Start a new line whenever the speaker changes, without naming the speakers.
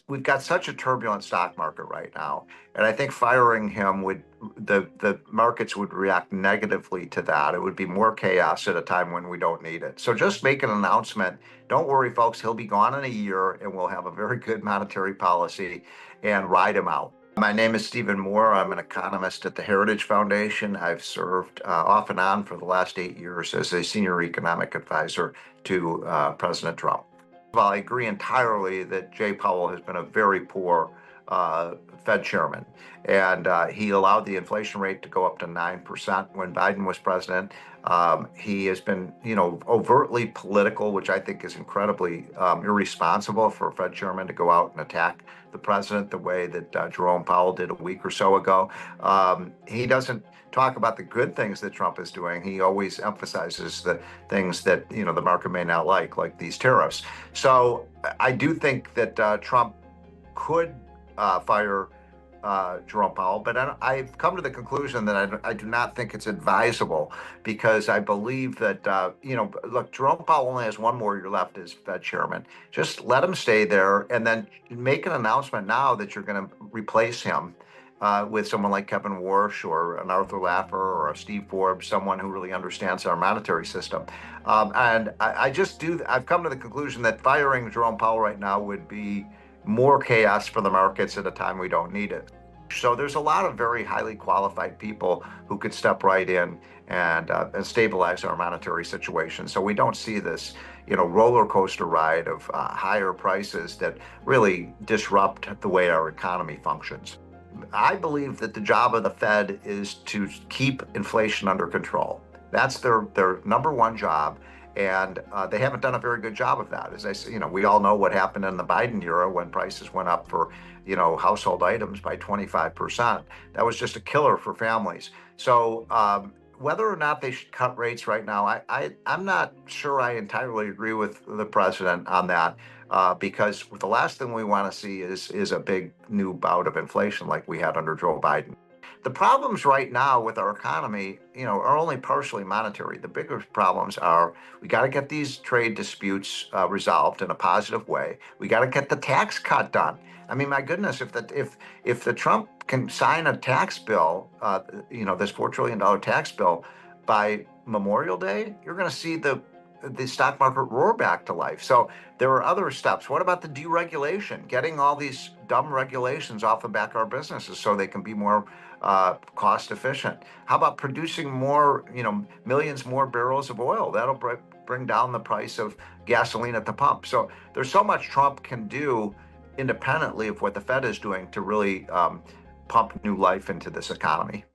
we've got such a turbulent stock market right now, and I think firing him would the markets would react negatively to that. It would be more chaos at a time when we don't need it. So just make an announcement. Don't worry, folks. He'll be gone in a year, and we'll have a very good monetary policy and ride him out. My name is Stephen Moore. I'm an economist at the Heritage Foundation. I've served off and on for the last 8 years as a senior economic advisor to President Trump. Well, I agree entirely that Jay Powell has been a very poor Fed chairman, and he allowed the inflation rate to go up to 9% when Biden was president. He has been, overtly political, which I think is incredibly irresponsible for a Fed chairman to go out and attack the president the way that Jerome Powell did a week or so ago. He doesn't talk about the good things that Trump is doing. He always emphasizes the things that the market may not like these tariffs. So I do think that Trump could fire Jerome Powell, but I've come to the conclusion that I do not think it's advisable, because I believe that, look, Jerome Powell only has one more year left as Fed chairman. Just let him stay there and then make an announcement now that you're going to replace him with someone like Kevin Warsh or an Arthur Laffer or a Steve Forbes, someone who really understands our monetary system. And I've come to the conclusion that firing Jerome Powell right now would be more chaos for the markets at a time we don't need it. So there's a lot of very highly qualified people who could step right in and stabilize our monetary situation, so we don't see this roller coaster ride of higher prices that really disrupt the way our economy functions. I believe that the job of the Fed is to keep inflation under control. That's their number one job. And they haven't done a very good job of that. As I say, we all know what happened in the Biden era when prices went up for, household items by 25%. That was just a killer for families. So whether or not they should cut rates right now, I'm not sure I entirely agree with the president on that, because the last thing we want to see is a big new bout of inflation like we had under Joe Biden. The problems right now with our economy, are only partially monetary. The bigger problems are we got to get these trade disputes resolved in a positive way. We got to get the tax cut done. I mean, my goodness, if the Trump can sign a tax bill, this $4 trillion tax bill by Memorial Day, you're going to see the stock market roar back to life. So there are other steps. What about the deregulation? Getting all these dumb regulations off the back of our businesses so they can be more cost efficient. How about producing more, millions more barrels of oil? That'll bring down the price of gasoline at the pump. So there's so much Trump can do independently of what the Fed is doing to really pump new life into this economy.